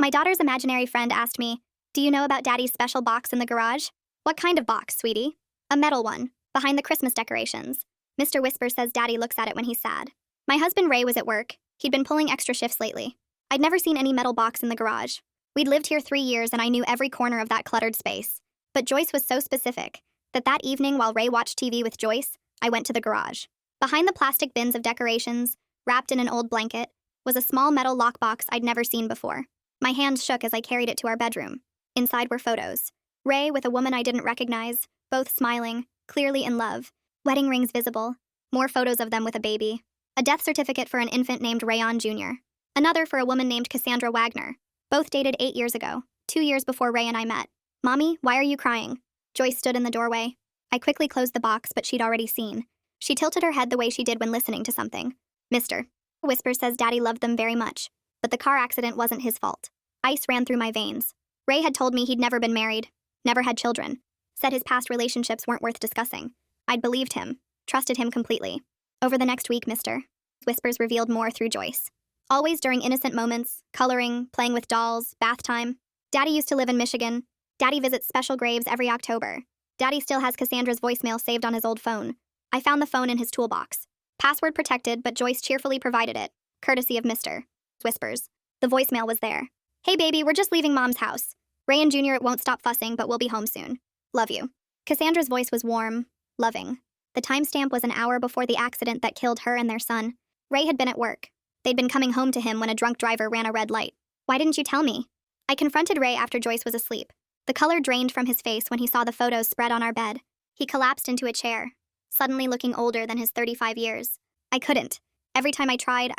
My daughter's imaginary friend asked me, "Do you know about Daddy's special box in the garage?" "What kind of box, sweetie?" "A metal one, behind the Christmas decorations." Mr. Whisper says Daddy looks at it when he's sad. My husband Ray was at work. He'd been pulling extra shifts lately. I'd never seen any metal box in the garage. We'd lived here 3 years and I knew every corner of that cluttered space. But Joyce was so specific that evening while Ray watched TV with Joyce, I went to the garage. Behind the plastic bins of decorations, wrapped in an old blanket, was a small metal lockbox I'd never seen before. My hands shook as I carried it to our bedroom. Inside were photos. Ray with a woman I didn't recognize, both smiling, clearly in love. Wedding rings visible. More photos of them with a baby. A death certificate for an infant named Rayon Jr. Another for a woman named Cassandra Wagner. Both dated 8 years ago, 2 years before Ray and I met. "Mommy, why are you crying?" Joyce stood in the doorway. I quickly closed the box, but she'd already seen. She tilted her head the way she did when listening to something. "Mr. Whisper says Daddy loved them very much, but the car accident wasn't his fault." Ice ran through my veins. Ray had told me he'd never been married, never had children, said his past relationships weren't worth discussing. I'd believed him, trusted him completely. Over the next week, Mr. Whispers revealed more through Joyce. Always during innocent moments, coloring, playing with dolls, bath time. Daddy used to live in Michigan. Daddy visits special graves every October. Daddy still has Cassandra's voicemail saved on his old phone. I found the phone in his toolbox. Password protected, but Joyce cheerfully provided it, courtesy of Mr. Whispers. The voicemail was there. "Hey baby, we're just leaving Mom's house. Ray and Jr. won't stop fussing, but we'll be home soon. Love you." Cassandra's voice was warm, loving. The timestamp was an hour before the accident that killed her and their son. Ray had been at work. They'd been coming home to him when a drunk driver ran a red light. "Why didn't you tell me?" I confronted Ray after Joyce was asleep. The color drained from his face when he saw the photos spread on our bed. He collapsed into a chair, suddenly looking older than his 35 years. I couldn't. Every time I tried,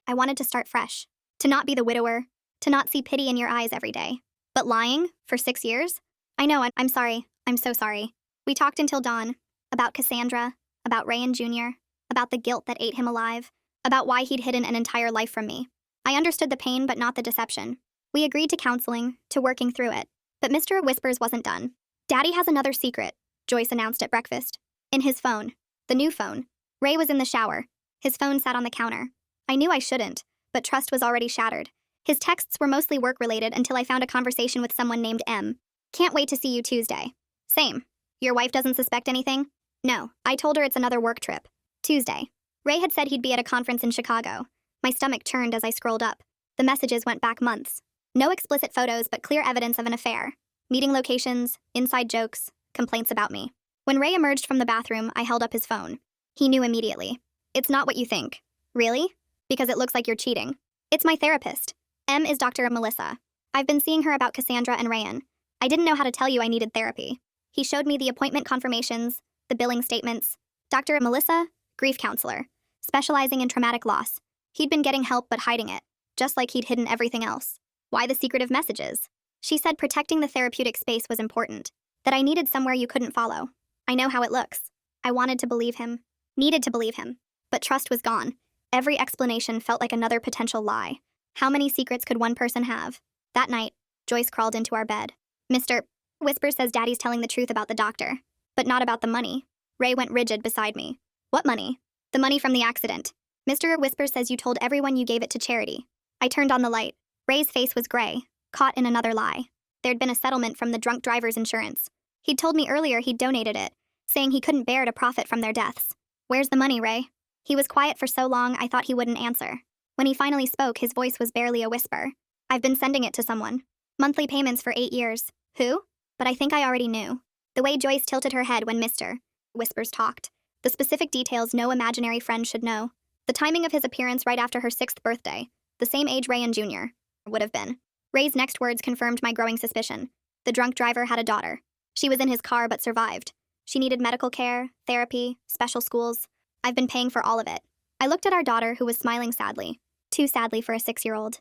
I wanted to start fresh. To not be the widower, to not see pity in your eyes every day. But lying for 6 years? I know, I'm sorry. I'm so sorry. We talked until dawn. About Cassandra, about Ray and Jr., about the guilt that ate him alive, about why he'd hidden an entire life from me. I understood the pain, but not the deception. We agreed to counseling, to working through it. But Mr. Whispers wasn't done. "Daddy has another secret," Joyce announced at breakfast. In his phone. The new phone. Ray was in the shower. His phone sat on the counter. I knew I shouldn't, but trust was already shattered. His texts were mostly work-related until I found a conversation with someone named M. "Can't wait to see you Tuesday." "Same. Your wife doesn't suspect anything?" "No, I told her it's another work trip." Tuesday. Ray had said he'd be at a conference in Chicago. My stomach churned as I scrolled up. The messages went back months. No explicit photos, but clear evidence of an affair. Meeting locations, inside jokes, complaints about me. When Ray emerged from the bathroom, I held up his phone. He knew immediately. "It's not what you think." "Really?" "Because it looks like you're cheating." "It's my therapist. M is Dr. Melissa. I've been seeing her about Cassandra and Rayan. I didn't know how to tell you I needed therapy." He showed me the appointment confirmations, the billing statements. Dr. Melissa, grief counselor, specializing in traumatic loss. He'd been getting help but hiding it, just like he'd hidden everything else. Why the secretive messages? She said protecting the therapeutic space was important, that I needed somewhere you couldn't follow. I know how it looks. I wanted to believe him, needed to believe him, but trust was gone. Every explanation felt like another potential lie. How many secrets could one person have? That night, Joyce crawled into our bed. "Mr. Whisper says Daddy's telling the truth about the doctor, but not about the money." Ray went rigid beside me. "What money?" "The money from the accident. Mr. Whisper says you told everyone you gave it to charity." I turned on the light. Ray's face was gray, caught in another lie. There'd been a settlement from the drunk driver's insurance. He'd told me earlier he'd donated it, saying he couldn't bear to profit from their deaths. "Where's the money, Ray?" He was quiet for so long I thought he wouldn't answer. When he finally spoke, his voice was barely a whisper. "I've been sending it to someone. Monthly payments for 8 years. Who?" But I think I already knew. The way Joyce tilted her head when Mr. Whispers talked. The specific details no imaginary friend should know. The timing of his appearance right after her 6th birthday, the same age Rayan Jr. would have been. Ray's next words confirmed my growing suspicion. The drunk driver had a daughter. She was in his car but survived. She needed medical care, therapy, special schools. I've been paying for all of it. I looked at our daughter, who was smiling sadly. Too sadly for a 6-year-old.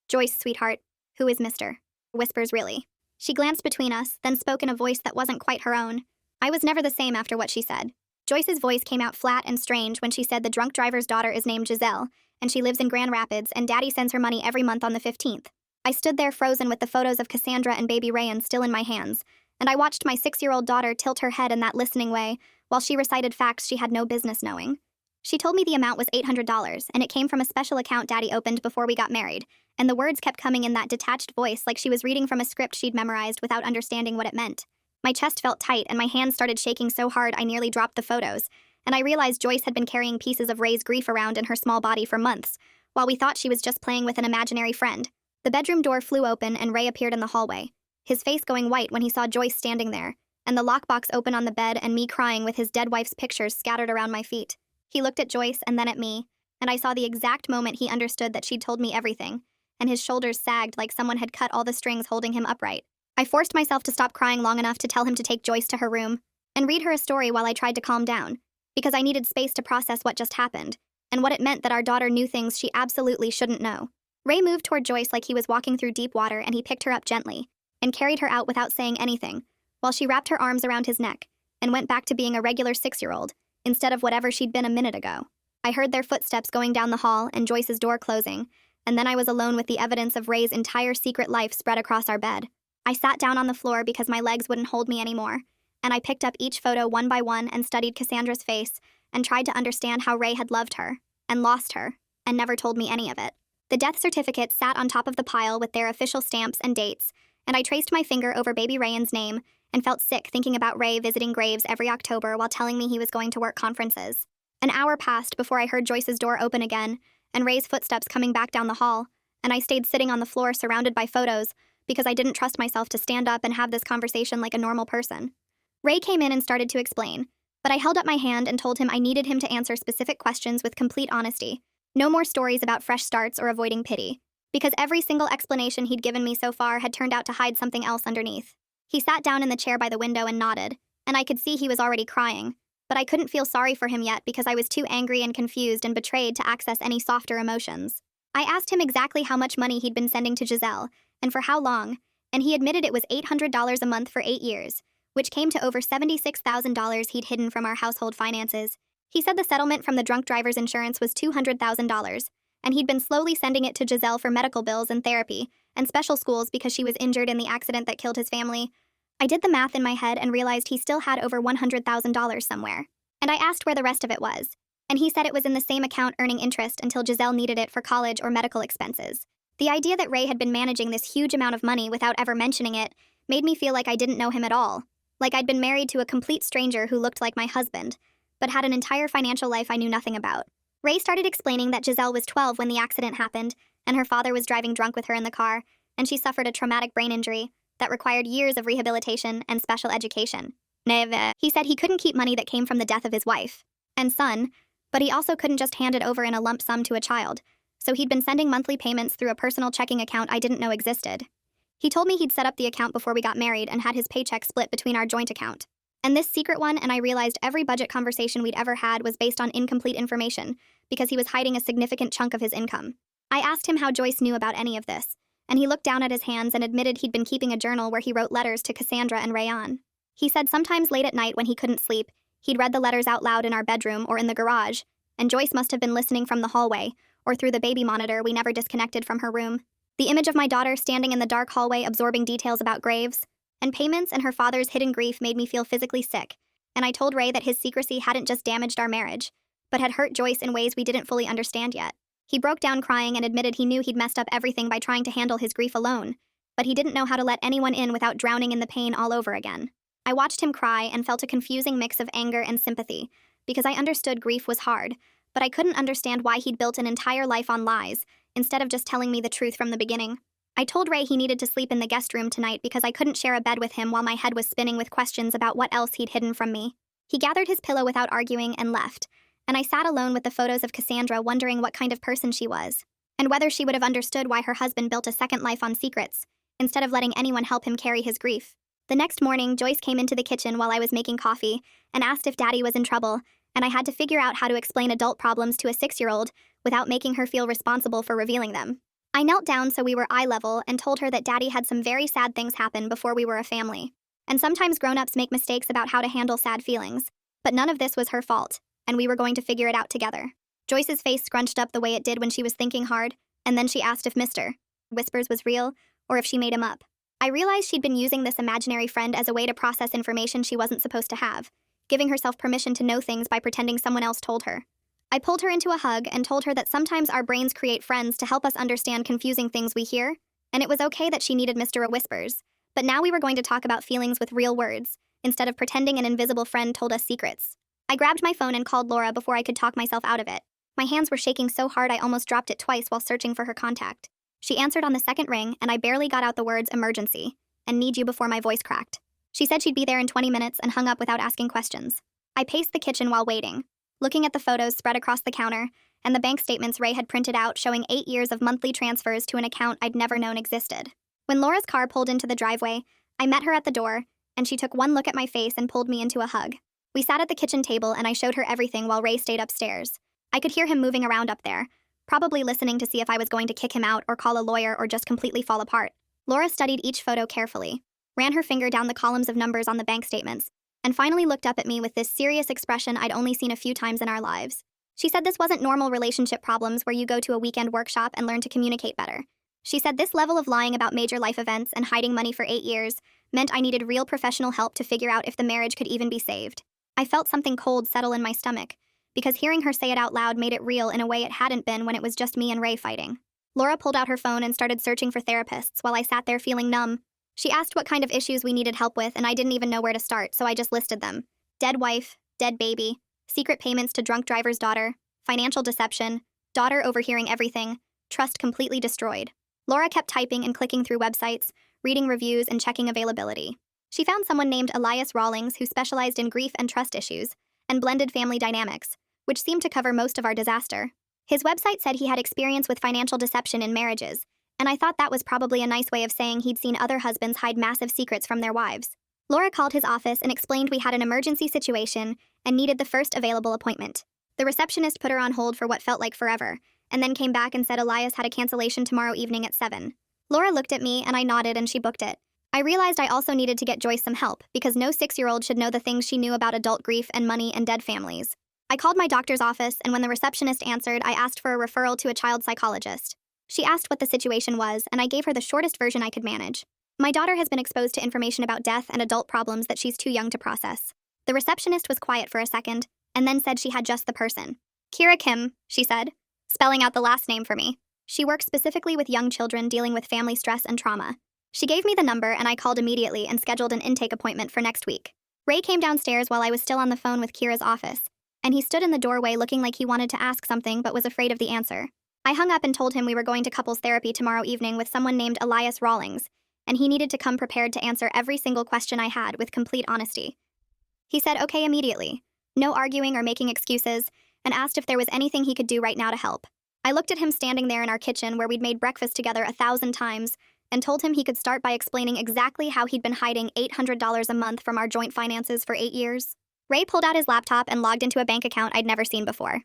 "Joyce, sweetheart, who is Mr. Whispers really?" She glanced between us, then spoke in a voice that wasn't quite her own. I was never the same after what she said. Joyce's voice came out flat and strange when she said the drunk driver's daughter is named Giselle, and she lives in Grand Rapids, and Daddy sends her money every month on the 15th. I stood there frozen with the photos of Cassandra and baby Rayan still in my hands, and I watched my 6-year-old daughter tilt her head in that listening way while she recited facts she had no business knowing. She told me the amount was $800, and it came from a special account Daddy opened before we got married, and the words kept coming in that detached voice like she was reading from a script she'd memorized without understanding what it meant. My chest felt tight, and my hands started shaking so hard I nearly dropped the photos, and I realized Joyce had been carrying pieces of Ray's grief around in her small body for months, while we thought she was just playing with an imaginary friend. The bedroom door flew open, and Ray appeared in the hallway, his face going white when he saw Joyce standing there, and the lockbox open on the bed and me crying with his dead wife's pictures scattered around my feet. He looked at Joyce and then at me, and I saw the exact moment he understood that she'd told me everything, and his shoulders sagged like someone had cut all the strings holding him upright. I forced myself to stop crying long enough to tell him to take Joyce to her room and read her a story while I tried to calm down, because I needed space to process what just happened, and what it meant that our daughter knew things she absolutely shouldn't know. Ray moved toward Joyce like he was walking through deep water, and he picked her up gently and carried her out without saying anything, while she wrapped her arms around his neck and went back to being a regular 6-year-old instead of whatever she'd been a minute ago. I heard their footsteps going down the hall and Joyce's door closing, and then I was alone with the evidence of Ray's entire secret life spread across our bed. I sat down on the floor because my legs wouldn't hold me anymore, and I picked up each photo one by one and studied Cassandra's face and tried to understand how Ray had loved her and lost her and never told me any of it. The death certificates sat on top of the pile with their official stamps and dates, and I traced my finger over baby Ryan's name and felt sick thinking about Ray visiting graves every October while telling me he was going to work conferences. An hour passed before I heard Joyce's door open again and Ray's footsteps coming back down the hall, and I stayed sitting on the floor surrounded by photos because I didn't trust myself to stand up and have this conversation like a normal person. Ray came in and started to explain, but I held up my hand and told him I needed him to answer specific questions with complete honesty. No more stories about fresh starts or avoiding pity, because every single explanation he'd given me so far had turned out to hide something else underneath. He sat down in the chair by the window and nodded, and I could see he was already crying, but I couldn't feel sorry for him yet because I was too angry and confused and betrayed to access any softer emotions. I asked him exactly how much money he'd been sending to Giselle, and for how long, and he admitted it was $800 a month for 8 years, which came to over $76,000 he'd hidden from our household finances. He said the settlement from the drunk driver's insurance was $200,000, and he'd been slowly sending it to Giselle for medical bills and therapy, and special schools because she was injured in the accident that killed his family. I did the math in my head and realized he still had over $100,000 somewhere. And I asked where the rest of it was, and he said it was in the same account earning interest until Giselle needed it for college or medical expenses. The idea that Ray had been managing this huge amount of money without ever mentioning it made me feel like I didn't know him at all, like I'd been married to a complete stranger who looked like my husband, but had an entire financial life I knew nothing about. Ray started explaining that Giselle was 12 when the accident happened, and her father was driving drunk with her in the car, and she suffered a traumatic brain injury that required years of rehabilitation and special education. He said he couldn't keep money that came from the death of his wife and son, but he also couldn't just hand it over in a lump sum to a child, so he'd been sending monthly payments through a personal checking account I didn't know existed. He told me he'd set up the account before we got married and had his paycheck split between our joint account. And this secret one, and I realized every budget conversation we'd ever had was based on incomplete information because he was hiding a significant chunk of his income. I asked him how Joyce knew about any of this, and he looked down at his hands and admitted he'd been keeping a journal where he wrote letters to Cassandra and Rayan. He said sometimes late at night when he couldn't sleep, he'd read the letters out loud in our bedroom or in the garage, and Joyce must have been listening from the hallway or through the baby monitor we never disconnected from her room. The image of my daughter standing in the dark hallway absorbing details about graves and payments and her father's hidden grief made me feel physically sick, and I told Ray that his secrecy hadn't just damaged our marriage, but had hurt Joyce in ways we didn't fully understand yet. He broke down crying and admitted he knew he'd messed up everything by trying to handle his grief alone, but he didn't know how to let anyone in without drowning in the pain all over again. I watched him cry and felt a confusing mix of anger and sympathy, because I understood grief was hard, but I couldn't understand why he'd built an entire life on lies, instead of just telling me the truth from the beginning. I told Ray he needed to sleep in the guest room tonight because I couldn't share a bed with him while my head was spinning with questions about what else he'd hidden from me. He gathered his pillow without arguing and left, and I sat alone with the photos of Cassandra wondering what kind of person she was, and whether she would have understood why her husband built a second life on secrets, instead of letting anyone help him carry his grief. The next morning, Joyce came into the kitchen while I was making coffee and asked if Daddy was in trouble, and I had to figure out how to explain adult problems to a 6-year-old without making her feel responsible for revealing them. I knelt down so we were eye level and told her that Daddy had some very sad things happen before we were a family. And sometimes grown-ups make mistakes about how to handle sad feelings, but none of this was her fault, and we were going to figure it out together. Joyce's face scrunched up the way it did when she was thinking hard, and then she asked if Mr. Whispers was real, or if she made him up. I realized she'd been using this imaginary friend as a way to process information she wasn't supposed to have, giving herself permission to know things by pretending someone else told her. I pulled her into a hug and told her that sometimes our brains create friends to help us understand confusing things we hear, and it was okay that she needed Mr. Whispers. But now we were going to talk about feelings with real words, instead of pretending an invisible friend told us secrets. I grabbed my phone and called Laura before I could talk myself out of it. My hands were shaking so hard I almost dropped it twice while searching for her contact. She answered on the second ring, and I barely got out the words emergency and need you before my voice cracked. She said she'd be there in 20 minutes and hung up without asking questions. I paced the kitchen while waiting, looking at the photos spread across the counter and the bank statements Ray had printed out showing 8 years of monthly transfers to an account I'd never known existed. When Laura's car pulled into the driveway, I met her at the door, and she took one look at my face and pulled me into a hug. We sat at the kitchen table and I showed her everything while Ray stayed upstairs. I could hear him moving around up there, probably listening to see if I was going to kick him out or call a lawyer or just completely fall apart. Laura studied each photo carefully, ran her finger down the columns of numbers on the bank statements, and finally looked up at me with this serious expression I'd only seen a few times in our lives. She said this wasn't normal relationship problems where you go to a weekend workshop and learn to communicate better. She said this level of lying about major life events and hiding money for 8 years meant I needed real professional help to figure out if the marriage could even be saved. I felt something cold settle in my stomach, because hearing her say it out loud made it real in a way it hadn't been when it was just me and Ray fighting. Laura pulled out her phone and started searching for therapists while I sat there feeling numb. She asked what kind of issues we needed help with, and I didn't even know where to start, so I just listed them. Dead wife, dead baby, secret payments to drunk driver's daughter, financial deception, daughter overhearing everything, trust completely destroyed. Laura kept typing and clicking through websites, reading reviews and checking availability. She found someone named Elias Rawlings who specialized in grief and trust issues, and blended family dynamics, which seemed to cover most of our disaster. His website said he had experience with financial deception in marriages, and I thought that was probably a nice way of saying he'd seen other husbands hide massive secrets from their wives. Laura called his office and explained we had an emergency situation and needed the first available appointment. The receptionist put her on hold for what felt like forever, and then came back and said Elias had a cancellation tomorrow evening at 7. Laura looked at me and I nodded and she booked it. I realized I also needed to get Joyce some help because no 6-year-old should know the things she knew about adult grief and money and dead families. I called my doctor's office, and when the receptionist answered, I asked for a referral to a child psychologist. She asked what the situation was, and I gave her the shortest version I could manage. My daughter has been exposed to information about death and adult problems that she's too young to process. The receptionist was quiet for a second, and then said she had just the person. Kira Kim, she said, spelling out the last name for me. She works specifically with young children dealing with family stress and trauma. She gave me the number, and I called immediately and scheduled an intake appointment for next week. Ray came downstairs while I was still on the phone with Kira's office, and he stood in the doorway looking like he wanted to ask something but was afraid of the answer. I hung up and told him we were going to couples therapy tomorrow evening with someone named Elias Rawlings, and he needed to come prepared to answer every single question I had with complete honesty. He said okay immediately, no arguing or making excuses, and asked if there was anything he could do right now to help. I looked at him standing there in our kitchen where we'd made breakfast together 1,000 times, and told him he could start by explaining exactly how he'd been hiding $800 a month from our joint finances for 8 years. Ray pulled out his laptop and logged into a bank account I'd never seen before.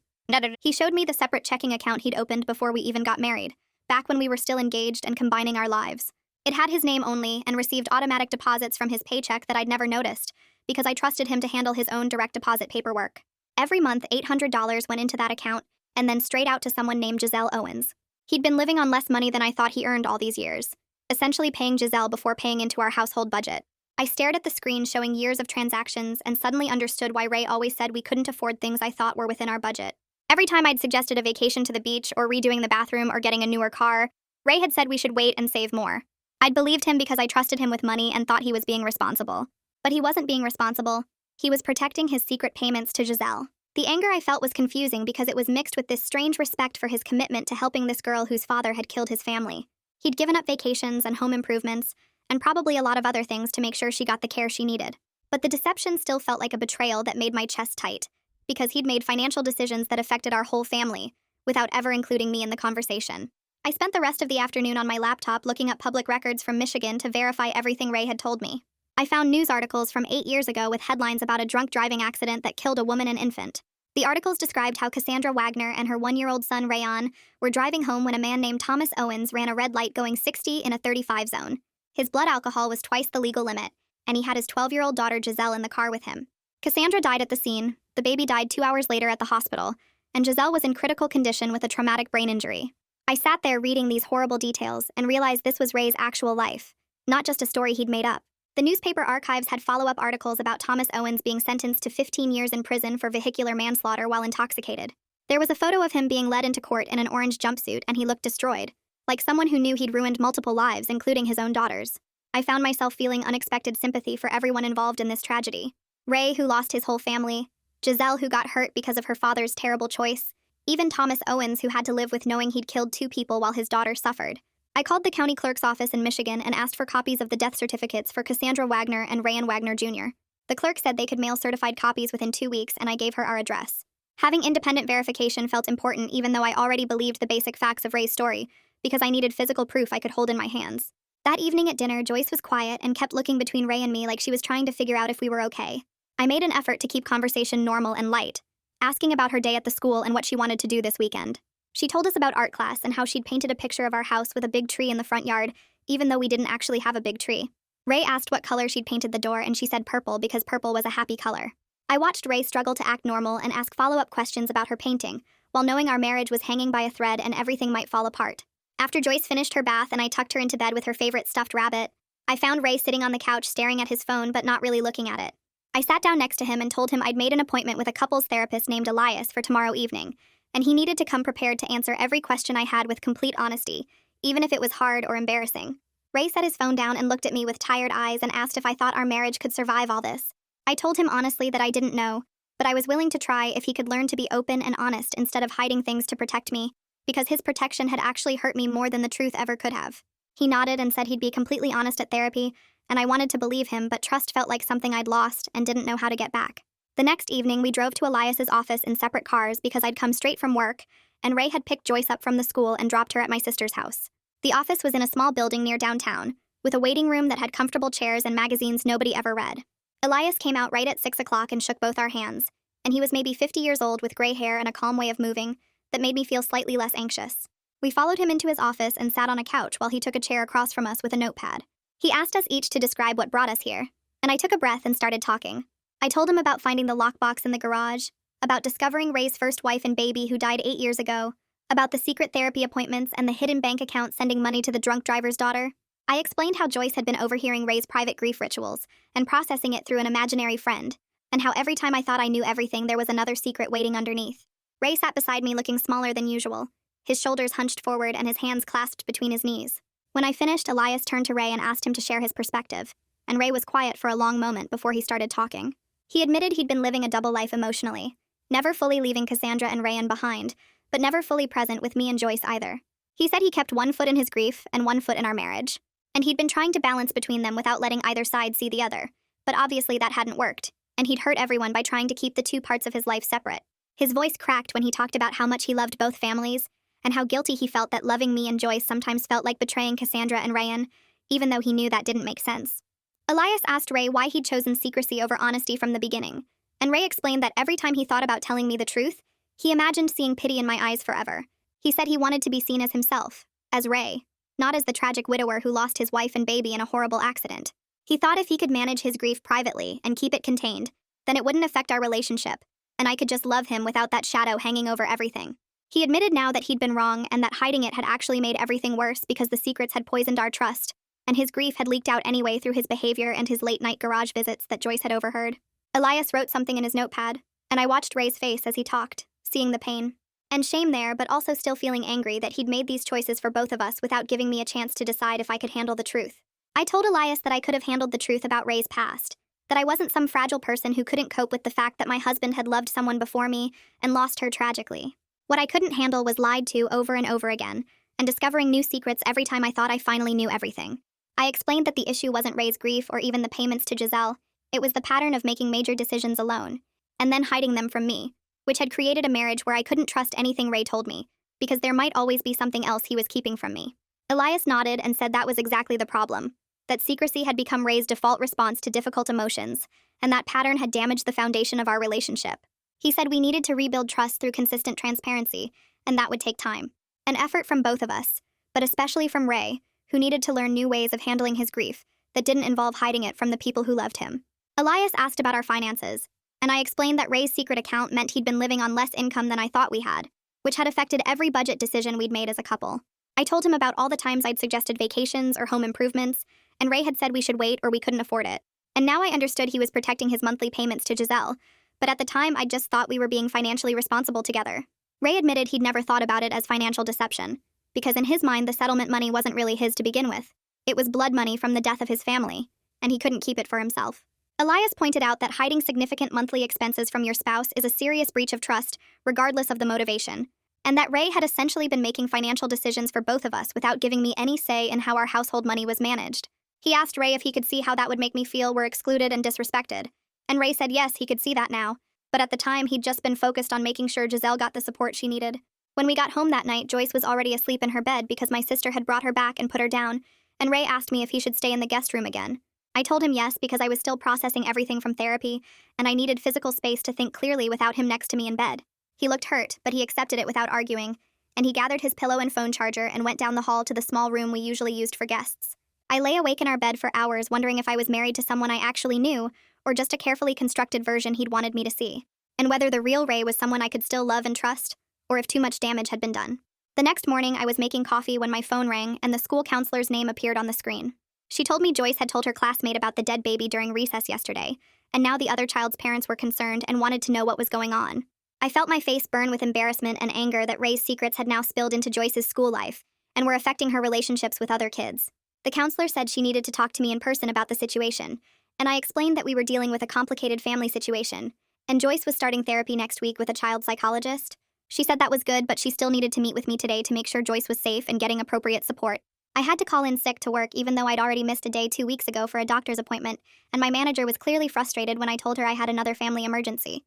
He showed me the separate checking account he'd opened before we even got married, back when we were still engaged and combining our lives. It had his name only and received automatic deposits from his paycheck that I'd never noticed, because I trusted him to handle his own direct deposit paperwork. Every month, $800 went into that account, and then straight out to someone named Giselle Owens. He'd been living on less money than I thought he earned all these years, essentially paying Giselle before paying into our household budget. I stared at the screen showing years of transactions and suddenly understood why Ray always said we couldn't afford things I thought were within our budget. Every time I'd suggested a vacation to the beach or redoing the bathroom or getting a newer car, Ray had said we should wait and save more. I'd believed him because I trusted him with money and thought he was being responsible. But he wasn't being responsible. He was protecting his secret payments to Giselle. The anger I felt was confusing because it was mixed with this strange respect for his commitment to helping this girl whose father had killed his family. He'd given up vacations and home improvements, and probably a lot of other things to make sure she got the care she needed. But the deception still felt like a betrayal that made my chest tight, because he'd made financial decisions that affected our whole family, without ever including me in the conversation. I spent the rest of the afternoon on my laptop looking up public records from Michigan to verify everything Ray had told me. I found news articles from 8 years ago with headlines about a drunk driving accident that killed a woman and infant. The articles described how Cassandra Wagner and her 1-year-old son Rayon were driving home when a man named Thomas Owens ran a red light going 60 in a 35 zone. His blood alcohol was twice the legal limit, and he had his 12-year-old daughter Giselle in the car with him. Cassandra died at the scene, the baby died 2 hours later at the hospital, and Giselle was in critical condition with a traumatic brain injury. I sat there reading these horrible details and realized this was Ray's actual life, not just a story he'd made up. The newspaper archives had follow-up articles about Thomas Owens being sentenced to 15 years in prison for vehicular manslaughter while intoxicated. There was a photo of him being led into court in an orange jumpsuit, and he looked destroyed, like someone who knew he'd ruined multiple lives, including his own daughter's. I found myself feeling unexpected sympathy for everyone involved in this tragedy. Ray, who lost his whole family, Giselle, who got hurt because of her father's terrible choice, even Thomas Owens, who had to live with knowing he'd killed 2 people while his daughter suffered. I called the county clerk's office in Michigan and asked for copies of the death certificates for Cassandra Wagner and Rayan Wagner Jr. The clerk said they could mail certified copies within 2 weeks, and I gave her our address. Having independent verification felt important, even though I already believed the basic facts of Ray's story, because I needed physical proof I could hold in my hands. That evening at dinner, Joyce was quiet and kept looking between Ray and me like she was trying to figure out if we were okay. I made an effort to keep conversation normal and light, asking about her day at the school and what she wanted to do this weekend. She told us about art class and how she'd painted a picture of our house with a big tree in the front yard, even though we didn't actually have a big tree. Ray asked what color she'd painted the door, and she said purple because purple was a happy color. I watched Ray struggle to act normal and ask follow-up questions about her painting, while knowing our marriage was hanging by a thread and everything might fall apart. After Joyce finished her bath and I tucked her into bed with her favorite stuffed rabbit, I found Ray sitting on the couch staring at his phone but not really looking at it. I sat down next to him and told him I'd made an appointment with a couples therapist named Elias for tomorrow evening, and he needed to come prepared to answer every question I had with complete honesty, even if it was hard or embarrassing. Ray set his phone down and looked at me with tired eyes and asked if I thought our marriage could survive all this. I told him honestly that I didn't know, but I was willing to try if he could learn to be open and honest instead of hiding things to protect me, because his protection had actually hurt me more than the truth ever could have. He nodded and said he'd be completely honest at therapy, and I wanted to believe him, but trust felt like something I'd lost and didn't know how to get back. The next evening, we drove to Elias's office in separate cars because I'd come straight from work, and Ray had picked Joyce up from the school and dropped her at my sister's house. The office was in a small building near downtown, with a waiting room that had comfortable chairs and magazines nobody ever read. Elias came out right at 6 o'clock and shook both our hands, and he was maybe 50 years old with gray hair and a calm way of moving that made me feel slightly less anxious. We followed him into his office and sat on a couch while he took a chair across from us with a notepad. He asked us each to describe what brought us here, and I took a breath and started talking. I told him about finding the lockbox in the garage, about discovering Ray's first wife and baby who died 8 years ago, about the secret therapy appointments and the hidden bank account sending money to the drunk driver's daughter. I explained how Joyce had been overhearing Ray's private grief rituals and processing it through an imaginary friend, and how every time I thought I knew everything, there was another secret waiting underneath. Ray sat beside me looking smaller than usual, his shoulders hunched forward and his hands clasped between his knees. When I finished, Elias turned to Ray and asked him to share his perspective, and Ray was quiet for a long moment before he started talking. He admitted he'd been living a double life emotionally, never fully leaving Cassandra and Rayan behind, but never fully present with me and Joyce either. He said he kept 1 foot in his grief and 1 foot in our marriage, and he'd been trying to balance between them without letting either side see the other, but obviously that hadn't worked, and he'd hurt everyone by trying to keep the 2 parts of his life separate. His voice cracked when he talked about how much he loved both families, and how guilty he felt that loving me and Joyce sometimes felt like betraying Cassandra and Rayan, even though he knew that didn't make sense. Elias asked Ray why he'd chosen secrecy over honesty from the beginning, and Ray explained that every time he thought about telling me the truth, he imagined seeing pity in my eyes forever. He said he wanted to be seen as himself, as Ray, not as the tragic widower who lost his wife and baby in a horrible accident. He thought if he could manage his grief privately and keep it contained, then it wouldn't affect our relationship, and I could just love him without that shadow hanging over everything. He admitted now that he'd been wrong and that hiding it had actually made everything worse because the secrets had poisoned our trust, and his grief had leaked out anyway through his behavior and his late-night garage visits that Joyce had overheard. Elias wrote something in his notepad, and I watched Ray's face as he talked, seeing the pain and shame there, but also still feeling angry that he'd made these choices for both of us without giving me a chance to decide if I could handle the truth. I told Elias that I could have handled the truth about Ray's past, that I wasn't some fragile person who couldn't cope with the fact that my husband had loved someone before me and lost her tragically. What I couldn't handle was lied to over and over again, and discovering new secrets every time I thought I finally knew everything. I explained that the issue wasn't Ray's grief or even the payments to Giselle, it was the pattern of making major decisions alone, and then hiding them from me, which had created a marriage where I couldn't trust anything Ray told me, because there might always be something else he was keeping from me. Elias nodded and said that was exactly the problem, that secrecy had become Ray's default response to difficult emotions, and that pattern had damaged the foundation of our relationship. He said we needed to rebuild trust through consistent transparency, and that would take time. An effort from both of us, but especially from Ray, who needed to learn new ways of handling his grief that didn't involve hiding it from the people who loved him. Elias asked about our finances, and I explained that Ray's secret account meant he'd been living on less income than I thought we had, which had affected every budget decision we'd made as a couple. I told him about all the times I'd suggested vacations or home improvements, and Ray had said we should wait or we couldn't afford it. And now I understood he was protecting his monthly payments to Giselle, but at the time I just thought we were being financially responsible together. Ray admitted he'd never thought about it as financial deception, because in his mind the settlement money wasn't really his to begin with. It was blood money from the death of his family, and he couldn't keep it for himself. Elias pointed out that hiding significant monthly expenses from your spouse is a serious breach of trust, regardless of the motivation, and that Ray had essentially been making financial decisions for both of us without giving me any say in how our household money was managed. He asked Ray if he could see how that would make me feel we're excluded and disrespected, and Ray said yes, he could see that now, but at the time he'd just been focused on making sure Giselle got the support she needed. When we got home that night, Joyce was already asleep in her bed because my sister had brought her back and put her down, and Ray asked me if he should stay in the guest room again. I told him yes because I was still processing everything from therapy, and I needed physical space to think clearly without him next to me in bed. He looked hurt, but he accepted it without arguing, and he gathered his pillow and phone charger and went down the hall to the small room we usually used for guests. I lay awake in our bed for hours wondering if I was married to someone I actually knew, or just a carefully constructed version he'd wanted me to see, and whether the real Ray was someone I could still love and trust, or if too much damage had been done. The next morning, I was making coffee when my phone rang and the school counselor's name appeared on the screen. She told me Joyce had told her classmate about the dead baby during recess yesterday, and now the other child's parents were concerned and wanted to know what was going on. I felt my face burn with embarrassment and anger that Ray's secrets had now spilled into Joyce's school life and were affecting her relationships with other kids. The counselor said she needed to talk to me in person about the situation, and I explained that we were dealing with a complicated family situation, and Joyce was starting therapy next week with a child psychologist. She said that was good, but she still needed to meet with me today to make sure Joyce was safe and getting appropriate support. I had to call in sick to work even though I'd already missed a day 2 weeks ago for a doctor's appointment, and my manager was clearly frustrated when I told her I had another family emergency.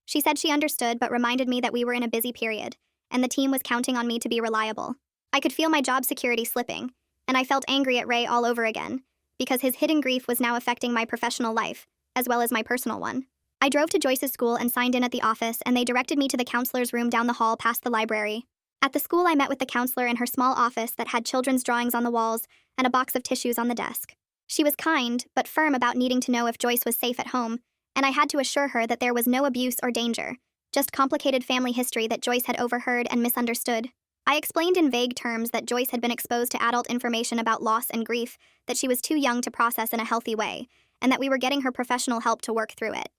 She said she understood but reminded me that we were in a busy period, and the team was counting on me to be reliable. I could feel my job security slipping, and I felt angry at Ray all over again, because his hidden grief was now affecting my professional life, as well as my personal one. I drove to Joyce's school and signed in at the office, and they directed me to the counselor's room down the hall past the library. At the school, I met with the counselor in her small office that had children's drawings on the walls and a box of tissues on the desk. She was kind, but firm about needing to know if Joyce was safe at home, and I had to assure her that there was no abuse or danger, just complicated family history that Joyce had overheard and misunderstood. I explained in vague terms that Joyce had been exposed to adult information about loss and grief that she was too young to process in a healthy way, and that we were getting her professional help to work through it.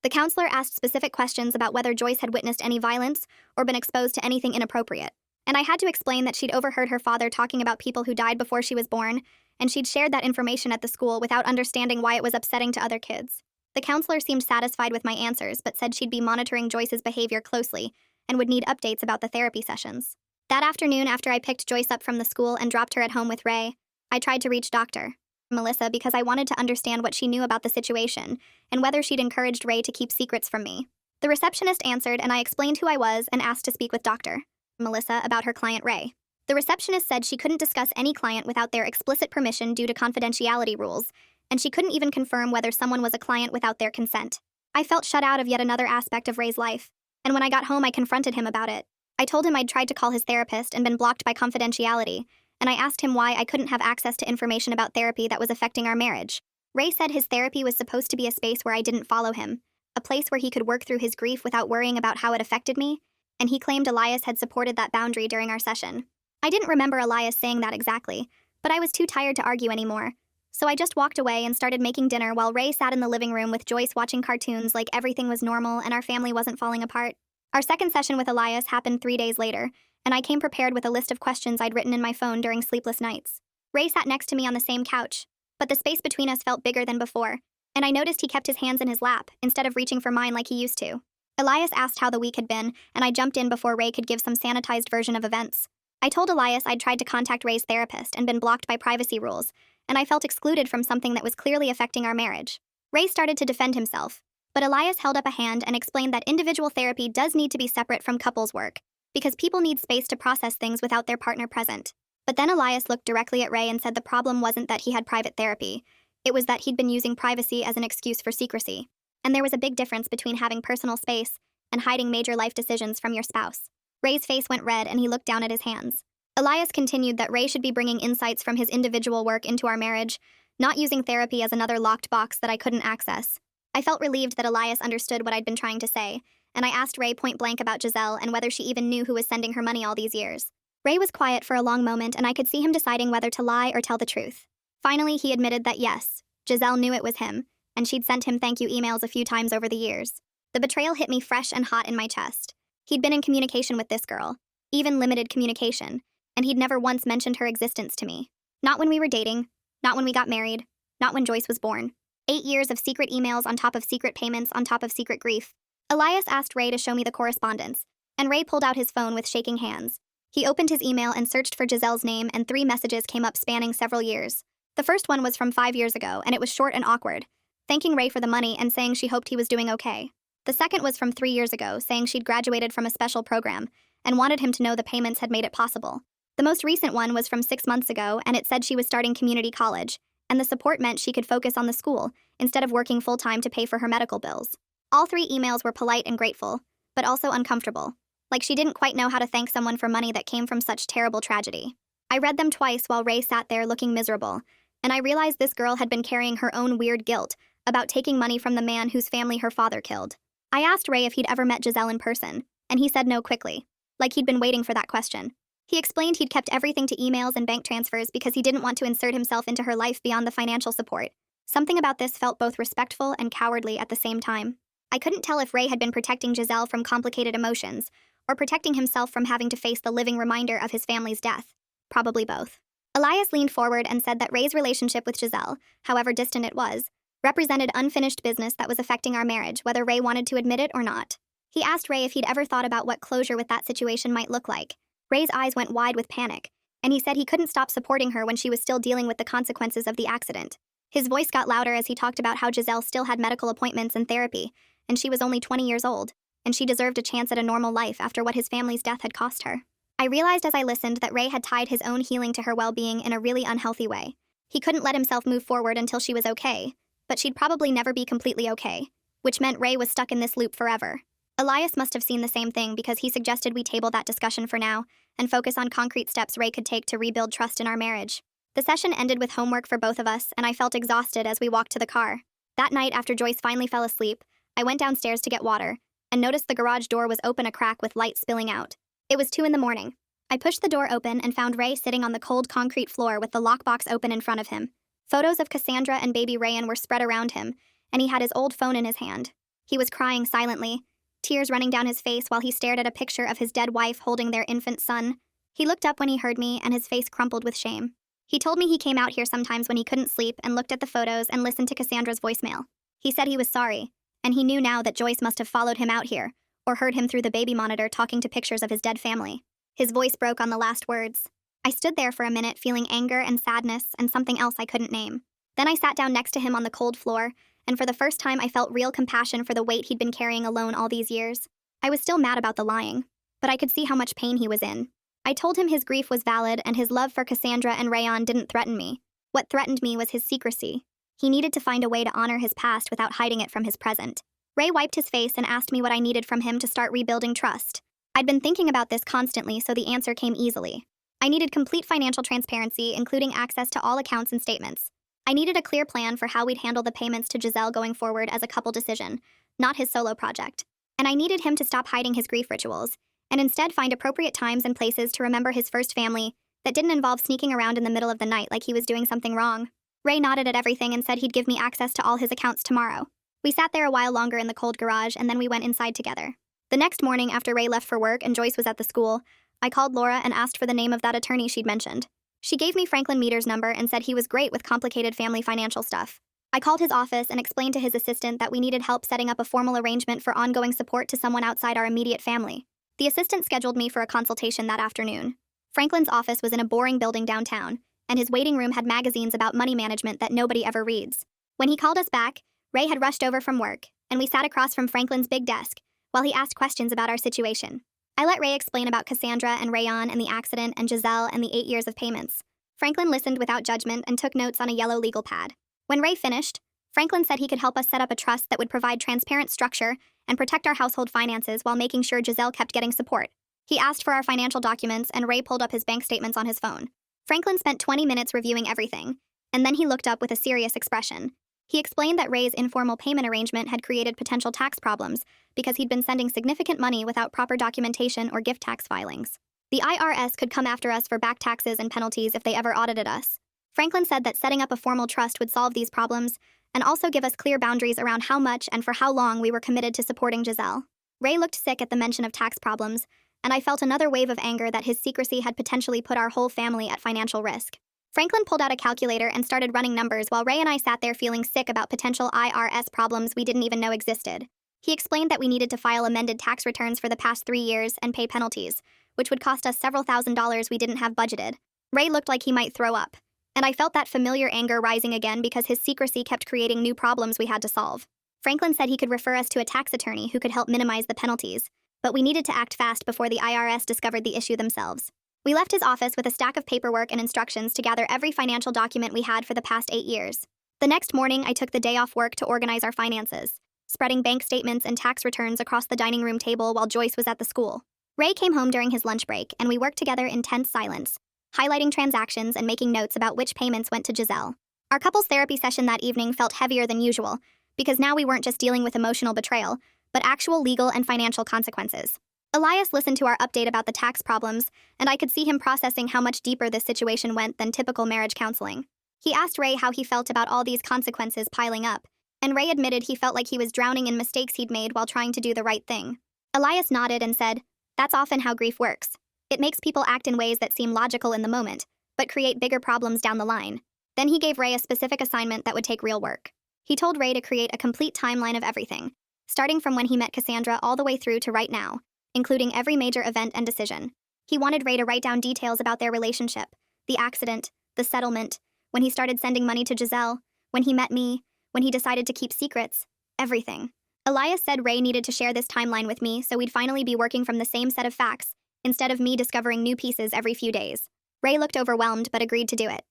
The counselor asked specific questions about whether Joyce had witnessed any violence or been exposed to anything inappropriate, and I had to explain that she'd overheard her father talking about people who died before she was born, and she'd shared that information at the school without understanding why it was upsetting to other kids. The counselor seemed satisfied with my answers, but said she'd be monitoring Joyce's behavior closely and would need updates about the therapy sessions. That afternoon, after I picked Joyce up from the school and dropped her at home with Ray, I tried to reach Dr. Melissa because I wanted to understand what she knew about the situation and whether she'd encouraged Ray to keep secrets from me. The receptionist answered, and I explained who I was and asked to speak with Dr. Melissa about her client Ray. The receptionist said she couldn't discuss any client without their explicit permission due to confidentiality rules, and she couldn't even confirm whether someone was a client without their consent. I felt shut out of yet another aspect of Ray's life, and when I got home I confronted him about it. I told him I'd tried to call his therapist and been blocked by confidentiality, and I asked him why I couldn't have access to information about therapy that was affecting our marriage. Ray said his therapy was supposed to be a space where I didn't follow him, a place where he could work through his grief without worrying about how it affected me, and he claimed Elias had supported that boundary during our session. I didn't remember Elias saying that exactly, but I was too tired to argue anymore, so I just walked away and started making dinner while Ray sat in the living room with Joyce watching cartoons like everything was normal and our family wasn't falling apart. Our second session with Elias happened 3 days later, and I came prepared with a list of questions I'd written in my phone during sleepless nights. Ray sat next to me on the same couch, but the space between us felt bigger than before, and I noticed he kept his hands in his lap instead of reaching for mine like he used to. Elias asked how the week had been, and I jumped in before Ray could give some sanitized version of events. I told Elias I'd tried to contact Ray's therapist and been blocked by privacy rules, and I felt excluded from something that was clearly affecting our marriage. Ray started to defend himself, but Elias held up a hand and explained that individual therapy does need to be separate from couples work, because people need space to process things without their partner present. But then Elias looked directly at Ray and said the problem wasn't that he had private therapy, it was that he'd been using privacy as an excuse for secrecy. And there was a big difference between having personal space and hiding major life decisions from your spouse. Ray's face went red and he looked down at his hands. Elias continued that Ray should be bringing insights from his individual work into our marriage, not using therapy as another locked box that I couldn't access. I felt relieved that Elias understood what I'd been trying to say, and I asked Ray point blank about Giselle and whether she even knew who was sending her money all these years. Ray was quiet for a long moment, and I could see him deciding whether to lie or tell the truth. Finally, he admitted that yes, Giselle knew it was him, and she'd sent him thank you emails a few times over the years. The betrayal hit me fresh and hot in my chest, He'd been in communication with this girl, even limited communication, and he'd never once mentioned her existence to me. Not when we were dating, not when we got married, not when Joyce was born. 8 years of secret emails on top of secret payments on top of secret grief. Elias asked Ray to show me the correspondence, and Ray pulled out his phone with shaking hands. He opened his email and searched for Giselle's name, and 3 messages came up spanning several years. The first one was from 5 years ago, and it was short and awkward, thanking Ray for the money and saying she hoped he was doing okay. The second was from 3 years ago, saying she'd graduated from a special program and wanted him to know the payments had made it possible. The most recent one was from 6 months ago, and it said she was starting community college, and the support meant she could focus on the school instead of working full-time to pay for her medical bills. All 3 emails were polite and grateful, but also uncomfortable, like she didn't quite know how to thank someone for money that came from such terrible tragedy. I read them twice while Ray sat there looking miserable, and I realized this girl had been carrying her own weird guilt about taking money from the man whose family her father killed. I asked Ray if he'd ever met Giselle in person, and he said no quickly, like he'd been waiting for that question. He explained he'd kept everything to emails and bank transfers because he didn't want to insert himself into her life beyond the financial support. Something about this felt both respectful and cowardly at the same time. I couldn't tell if Ray had been protecting Giselle from complicated emotions, or protecting himself from having to face the living reminder of his family's death. Probably both. Elias leaned forward and said that Ray's relationship with Giselle, however distant it was, represented unfinished business that was affecting our marriage, whether Ray wanted to admit it or not. He asked Ray if he'd ever thought about what closure with that situation might look like. Ray's eyes went wide with panic, and he said he couldn't stop supporting her when she was still dealing with the consequences of the accident. His voice got louder as he talked about how Giselle still had medical appointments and therapy, and she was only 20 years old, and she deserved a chance at a normal life after what his family's death had cost her. I realized as I listened that Ray had tied his own healing to her well-being in a really unhealthy way. He couldn't let himself move forward until she was okay, but she'd probably never be completely okay, which meant Ray was stuck in this loop forever. Elias must have seen the same thing because he suggested we table that discussion for now and focus on concrete steps Ray could take to rebuild trust in our marriage. The session ended with homework for both of us, and I felt exhausted as we walked to the car. That night, after Joyce finally fell asleep, I went downstairs to get water and noticed the garage door was open a crack with light spilling out. It was 2 a.m. I pushed the door open and found Ray sitting on the cold concrete floor with the lockbox open in front of him. Photos of Cassandra and baby Rayan were spread around him, and he had his old phone in his hand. He was crying silently, tears running down his face while he stared at a picture of his dead wife holding their infant son. He looked up when he heard me, and his face crumpled with shame. He told me he came out here sometimes when he couldn't sleep and looked at the photos and listened to Cassandra's voicemail. He said he was sorry, and he knew now that Joyce must have followed him out here, or heard him through the baby monitor talking to pictures of his dead family. His voice broke on the last words. I stood there for a minute feeling anger and sadness and something else I couldn't name. Then I sat down next to him on the cold floor, and for the first time I felt real compassion for the weight he'd been carrying alone all these years. I was still mad about the lying, but I could see how much pain he was in. I told him his grief was valid and his love for Cassandra and Rayan didn't threaten me. What threatened me was his secrecy. He needed to find a way to honor his past without hiding it from his present. Ray wiped his face and asked me what I needed from him to start rebuilding trust. I'd been thinking about this constantly, so the answer came easily. I needed complete financial transparency, including access to all accounts and statements. I needed a clear plan for how we'd handle the payments to Giselle going forward as a couple decision, not his solo project. And I needed him to stop hiding his grief rituals, and instead find appropriate times and places to remember his first family that didn't involve sneaking around in the middle of the night like he was doing something wrong. Ray nodded at everything and said he'd give me access to all his accounts tomorrow. We sat there a while longer in the cold garage, and then we went inside together. The next morning, after Ray left for work and Joyce was at the school, I called Laura and asked for the name of that attorney she'd mentioned. She gave me Franklin Meter's number and said he was great with complicated family financial stuff. I called his office and explained to his assistant that we needed help setting up a formal arrangement for ongoing support to someone outside our immediate family. The assistant scheduled me for a consultation that afternoon. Franklin's office was in a boring building downtown, and his waiting room had magazines about money management that nobody ever reads. When he called us back, Ray had rushed over from work, and we sat across from Franklin's big desk while he asked questions about our situation. I let Ray explain about Cassandra and Rayan and the accident and Giselle and the 8 years of payments. Franklin listened without judgment and took notes on a yellow legal pad. When Ray finished, Franklin said he could help us set up a trust that would provide transparent structure and protect our household finances while making sure Giselle kept getting support. He asked for our financial documents, and Ray pulled up his bank statements on his phone. Franklin spent 20 minutes reviewing everything, and then he looked up with a serious expression. He explained that Ray's informal payment arrangement had created potential tax problems because he'd been sending significant money without proper documentation or gift tax filings. The IRS could come after us for back taxes and penalties if they ever audited us. Franklin said that setting up a formal trust would solve these problems and also give us clear boundaries around how much and for how long we were committed to supporting Giselle. Ray looked sick at the mention of tax problems, and I felt another wave of anger that his secrecy had potentially put our whole family at financial risk. Franklin pulled out a calculator and started running numbers while Ray and I sat there feeling sick about potential IRS problems we didn't even know existed. He explained that we needed to file amended tax returns for the past 3 years and pay penalties, which would cost us several $1,000s we didn't have budgeted. Ray looked like he might throw up, and I felt that familiar anger rising again because his secrecy kept creating new problems we had to solve. Franklin said he could refer us to a tax attorney who could help minimize the penalties, but we needed to act fast before the IRS discovered the issue themselves. We left his office with a stack of paperwork and instructions to gather every financial document we had for the past 8 years. The next morning, I took the day off work to organize our finances, spreading bank statements and tax returns across the dining room table while Joyce was at the school. Ray came home during his lunch break, and we worked together in tense silence, highlighting transactions and making notes about which payments went to Giselle. Our couples therapy session that evening felt heavier than usual, because now we weren't just dealing with emotional betrayal, but actual legal and financial consequences. Elias listened to our update about the tax problems, and I could see him processing how much deeper this situation went than typical marriage counseling. He asked Ray how he felt about all these consequences piling up, and Ray admitted he felt like he was drowning in mistakes he'd made while trying to do the right thing. Elias nodded and said, "That's often how grief works. It makes people act in ways that seem logical in the moment, but create bigger problems down the line." Then he gave Ray a specific assignment that would take real work. He told Ray to create a complete timeline of everything, starting from when he met Cassandra all the way through to right now, including every major event and decision. He wanted Ray to write down details about their relationship, the accident, the settlement, when he started sending money to Giselle, when he met me, when he decided to keep secrets, everything. Elias said Ray needed to share this timeline with me so we'd finally be working from the same set of facts, instead of me discovering new pieces every few days. Ray looked overwhelmed but agreed to do it.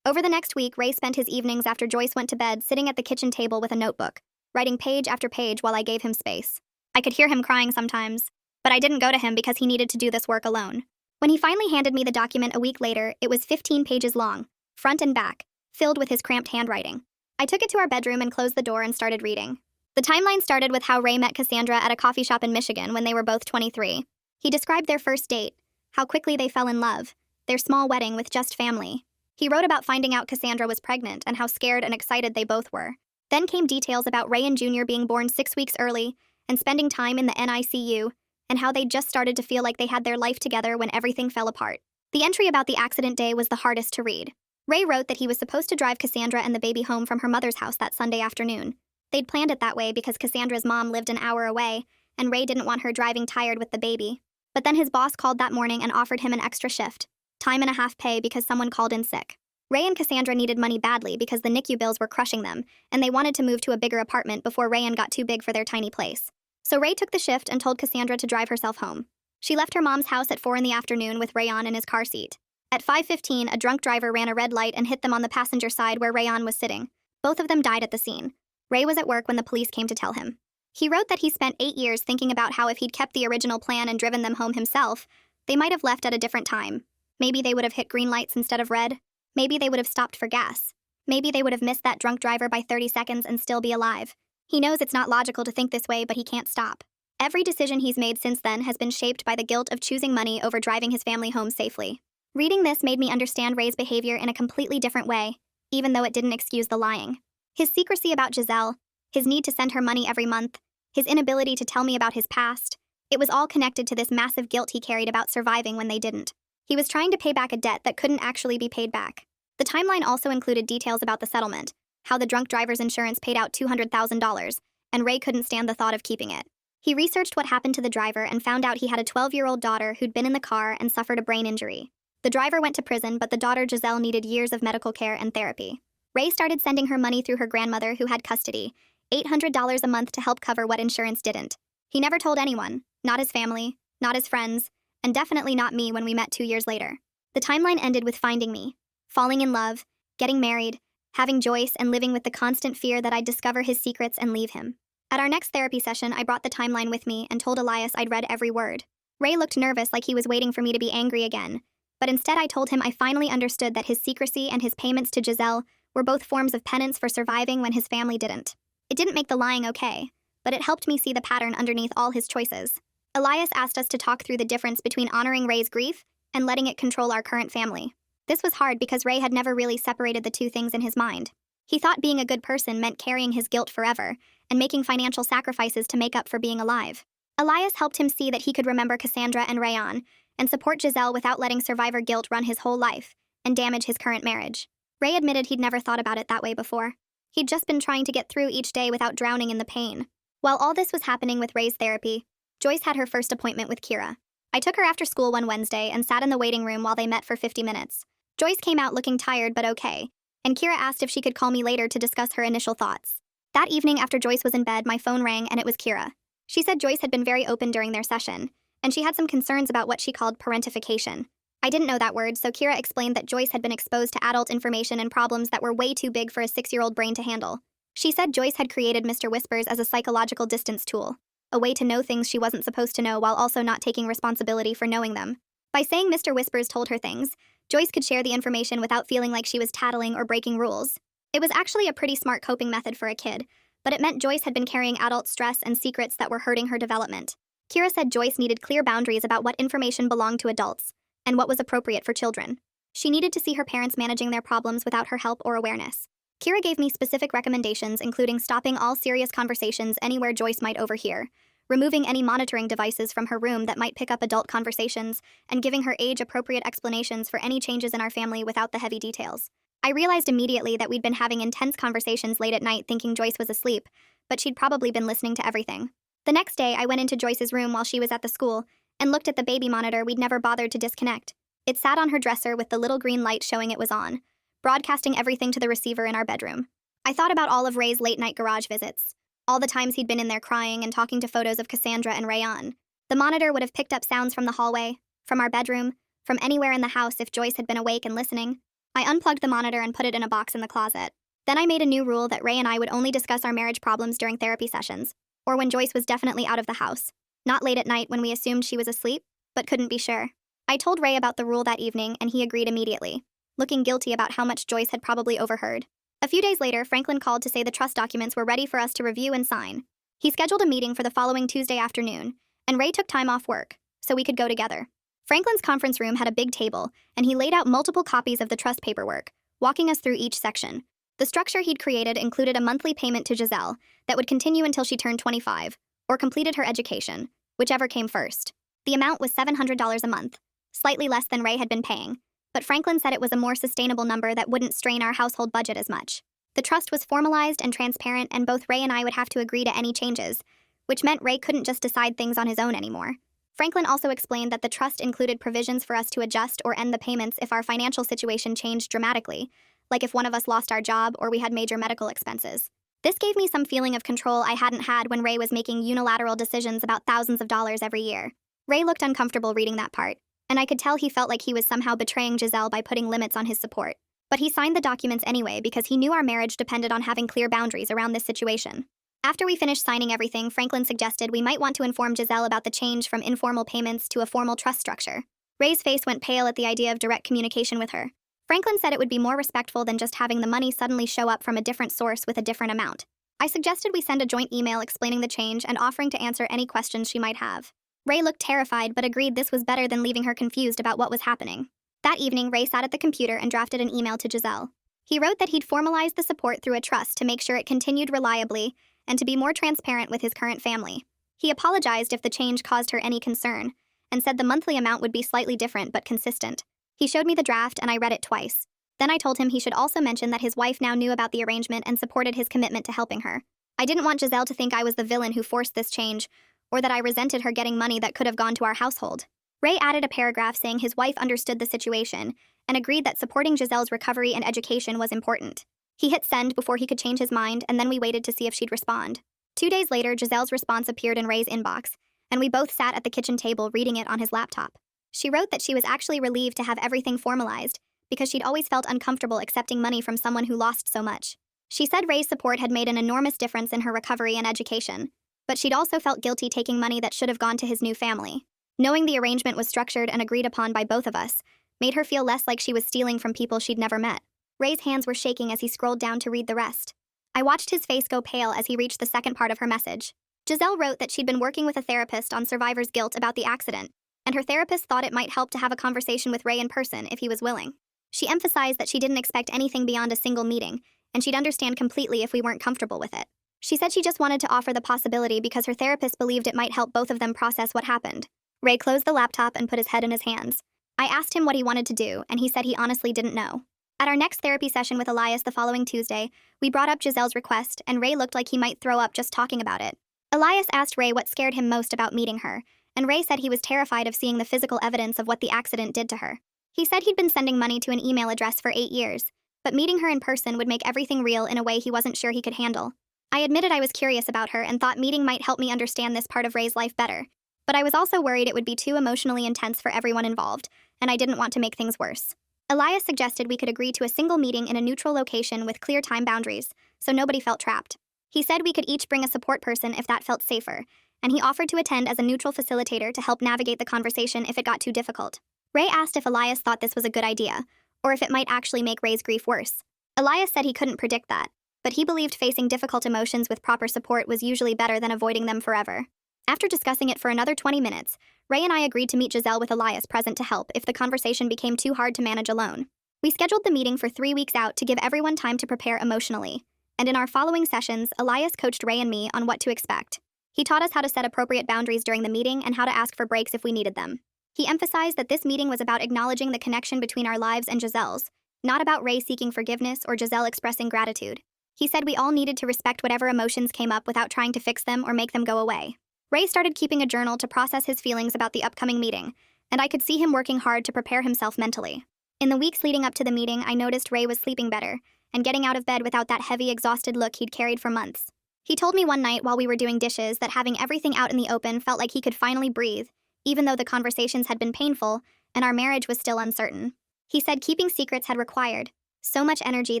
Over the next week, Ray spent his evenings after Joyce went to bed sitting at the kitchen table with a notebook, writing page after page while I gave him space. I could hear him crying sometimes, but I didn't go to him because he needed to do this work alone. When he finally handed me the document a week later, it was 15 pages long, front and back, filled with his cramped handwriting. I took it to our bedroom and closed the door and started reading. The timeline started with how Ray met Cassandra at a coffee shop in Michigan when they were both 23. He described their first date, how quickly they fell in love, their small wedding with just family. He wrote about finding out Cassandra was pregnant and how scared and excited they both were. Then came details about Ray and Junior being born 6 weeks early and spending time in the NICU, and how they'd just started to feel like they had their life together when everything fell apart. The entry about the accident day was the hardest to read. Ray wrote that he was supposed to drive Cassandra and the baby home from her mother's house that Sunday afternoon. They'd planned it that way because Cassandra's mom lived an hour away, and Ray didn't want her driving tired with the baby. But then his boss called that morning and offered him an extra shift, time and a half pay because someone called in sick. Ray and Cassandra needed money badly because the NICU bills were crushing them, and they wanted to move to a bigger apartment before Rayan got too big for their tiny place. So Ray took the shift and told Cassandra to drive herself home. She left her mom's house at 4 in the afternoon with Rayan in his car seat. At 5:15, a drunk driver ran a red light and hit them on the passenger side where Rayan was sitting. Both of them died at the scene. Ray was at work when the police came to tell him. He wrote that he spent 8 years thinking about how if he'd kept the original plan and driven them home himself, they might have left at a different time. Maybe they would have hit green lights instead of red. Maybe they would have stopped for gas. Maybe they would have missed that drunk driver by 30 seconds and still be alive. He knows it's not logical to think this way, but he can't stop. Every decision he's made since then has been shaped by the guilt of choosing money over driving his family home safely. Reading this made me understand Ray's behavior in a completely different way, even though it didn't excuse the lying. His secrecy about Giselle, his need to send her money every month, his inability to tell me about his past, it was all connected to this massive guilt he carried about surviving when they didn't. He was trying to pay back a debt that couldn't actually be paid back. The timeline also included details about the settlement, how the drunk driver's insurance paid out $200,000, and Ray couldn't stand the thought of keeping it. He researched what happened to the driver and found out he had a 12-year-old daughter who'd been in the car and suffered a brain injury. The driver went to prison, but the daughter Giselle needed years of medical care and therapy. Ray started sending her money through her grandmother who had custody, $800 a month to help cover what insurance didn't. He never told anyone, not his family, not his friends, and definitely not me when we met 2 years later. The timeline ended with finding me, falling in love, getting married, having Joyce, and living with the constant fear that I'd discover his secrets and leave him. At our next therapy session, I brought the timeline with me and told Elias I'd read every word. Ray looked nervous, like he was waiting for me to be angry again, but instead I told him I finally understood that his secrecy and his payments to Giselle were both forms of penance for surviving when his family didn't. It didn't make the lying okay, but it helped me see the pattern underneath all his choices. Elias asked us to talk through the difference between honoring Ray's grief and letting it control our current family. This was hard because Ray had never really separated the two things in his mind. He thought being a good person meant carrying his guilt forever and making financial sacrifices to make up for being alive. Elias helped him see that he could remember Cassandra and Rayon and support Giselle without letting survivor guilt run his whole life and damage his current marriage. Ray admitted he'd never thought about it that way before. He'd just been trying to get through each day without drowning in the pain. While all this was happening with Ray's therapy, Joyce had her first appointment with Kira. I took her after school one Wednesday and sat in the waiting room while they met for 50 minutes. Joyce came out looking tired but okay, and Kira asked if she could call me later to discuss her initial thoughts. That evening after Joyce was in bed, my phone rang and it was Kira. She said Joyce had been very open during their session, and she had some concerns about what she called parentification. I didn't know that word, so Kira explained that Joyce had been exposed to adult information and problems that were way too big for a 6-year-old brain to handle. She said Joyce had created Mr. Whispers as a psychological distance tool, a way to know things she wasn't supposed to know while also not taking responsibility for knowing them. By saying Mr. Whispers told her things, Joyce could share the information without feeling like she was tattling or breaking rules. It was actually a pretty smart coping method for a kid, but it meant Joyce had been carrying adult stress and secrets that were hurting her development. Kira said Joyce needed clear boundaries about what information belonged to adults and what was appropriate for children. She needed to see her parents managing their problems without her help or awareness. Kira gave me specific recommendations, including stopping all serious conversations anywhere Joyce might overhear, removing any monitoring devices from her room that might pick up adult conversations, and giving her age-appropriate explanations for any changes in our family without the heavy details. I realized immediately that we'd been having intense conversations late at night thinking Joyce was asleep, but she'd probably been listening to everything. The next day, I went into Joyce's room while she was at the school and looked at the baby monitor we'd never bothered to disconnect. It sat on her dresser with the little green light showing it was on, broadcasting everything to the receiver in our bedroom. I thought about all of Ray's late-night garage visits, all the times he'd been in there crying and talking to photos of Cassandra and Rayon. The monitor would have picked up sounds from the hallway, from our bedroom, from anywhere in the house if Joyce had been awake and listening. I unplugged the monitor and put it in a box in the closet. Then I made a new rule that Ray and I would only discuss our marriage problems during therapy sessions, or when Joyce was definitely out of the house, not late at night when we assumed she was asleep, but couldn't be sure. I told Ray about the rule that evening, and he agreed immediately, looking guilty about how much Joyce had probably overheard. A few days later, Franklin called to say the trust documents were ready for us to review and sign. He scheduled a meeting for the following Tuesday afternoon, and Ray took time off work, so we could go together. Franklin's conference room had a big table, and he laid out multiple copies of the trust paperwork, walking us through each section. The structure he'd created included a monthly payment to Giselle that would continue until she turned 25, or completed her education, whichever came first. The amount was $700 a month, slightly less than Ray had been paying, but Franklin said it was a more sustainable number that wouldn't strain our household budget as much. The trust was formalized and transparent, and both Ray and I would have to agree to any changes, which meant Ray couldn't just decide things on his own anymore. Franklin also explained that the trust included provisions for us to adjust or end the payments if our financial situation changed dramatically, like if one of us lost our job or we had major medical expenses. This gave me some feeling of control I hadn't had when Ray was making unilateral decisions about thousands of dollars every year. Ray looked uncomfortable reading that part, and I could tell he felt like he was somehow betraying Giselle by putting limits on his support. But he signed the documents anyway because he knew our marriage depended on having clear boundaries around this situation. After we finished signing everything, Franklin suggested we might want to inform Giselle about the change from informal payments to a formal trust structure. Ray's face went pale at the idea of direct communication with her. Franklin said it would be more respectful than just having the money suddenly show up from a different source with a different amount. I suggested we send a joint email explaining the change and offering to answer any questions she might have. Ray looked terrified but agreed this was better than leaving her confused about what was happening. That evening, Ray sat at the computer and drafted an email to Giselle. He wrote that he'd formalized the support through a trust to make sure it continued reliably and to be more transparent with his current family. He apologized if the change caused her any concern, and said the monthly amount would be slightly different but consistent. He showed me the draft and I read it twice. Then I told him he should also mention that his wife now knew about the arrangement and supported his commitment to helping her. I didn't want Giselle to think I was the villain who forced this change, or that I resented her getting money that could have gone to our household. Ray added a paragraph saying his wife understood the situation and agreed that supporting Giselle's recovery and education was important. He hit send before he could change his mind, and then we waited to see if she'd respond. 2 days later, Giselle's response appeared in Ray's inbox, and we both sat at the kitchen table reading it on his laptop. She wrote that she was actually relieved to have everything formalized, because she'd always felt uncomfortable accepting money from someone who lost so much. She said Ray's support had made an enormous difference in her recovery and education, but she'd also felt guilty taking money that should have gone to his new family. Knowing the arrangement was structured and agreed upon by both of us made her feel less like she was stealing from people she'd never met. Ray's hands were shaking as he scrolled down to read the rest. I watched his face go pale as he reached the second part of her message. Giselle wrote that she'd been working with a therapist on survivor's guilt about the accident, and her therapist thought it might help to have a conversation with Ray in person if he was willing. She emphasized that she didn't expect anything beyond a single meeting, and she'd understand completely if we weren't comfortable with it. She said she just wanted to offer the possibility because her therapist believed it might help both of them process what happened. Ray closed the laptop and put his head in his hands. I asked him what he wanted to do, and he said he honestly didn't know. At our next therapy session with Elias the following Tuesday, we brought up Giselle's request, and Ray looked like he might throw up just talking about it. Elias asked Ray what scared him most about meeting her, and Ray said he was terrified of seeing the physical evidence of what the accident did to her. He said he'd been sending money to an email address for 8 years, but meeting her in person would make everything real in a way he wasn't sure he could handle. I admitted I was curious about her and thought meeting might help me understand this part of Ray's life better, but I was also worried it would be too emotionally intense for everyone involved, and I didn't want to make things worse. Elias suggested we could agree to a single meeting in a neutral location with clear time boundaries, so nobody felt trapped. He said we could each bring a support person if that felt safer, and he offered to attend as a neutral facilitator to help navigate the conversation if it got too difficult. Ray asked if Elias thought this was a good idea, or if it might actually make Ray's grief worse. Elias said he couldn't predict that, but he believed facing difficult emotions with proper support was usually better than avoiding them forever. After discussing it for another 20 minutes, Ray and I agreed to meet Giselle with Elias present to help if the conversation became too hard to manage alone. We scheduled the meeting for 3 weeks out to give everyone time to prepare emotionally, and in our following sessions, Elias coached Ray and me on what to expect. He taught us how to set appropriate boundaries during the meeting and how to ask for breaks if we needed them. He emphasized that this meeting was about acknowledging the connection between our lives and Giselle's, not about Ray seeking forgiveness or Giselle expressing gratitude. He said we all needed to respect whatever emotions came up without trying to fix them or make them go away. Ray started keeping a journal to process his feelings about the upcoming meeting, and I could see him working hard to prepare himself mentally. In the weeks leading up to the meeting, I noticed Ray was sleeping better and getting out of bed without that heavy, exhausted look he'd carried for months. He told me one night while we were doing dishes that having everything out in the open felt like he could finally breathe, even though the conversations had been painful and our marriage was still uncertain. He said keeping secrets had required so much energy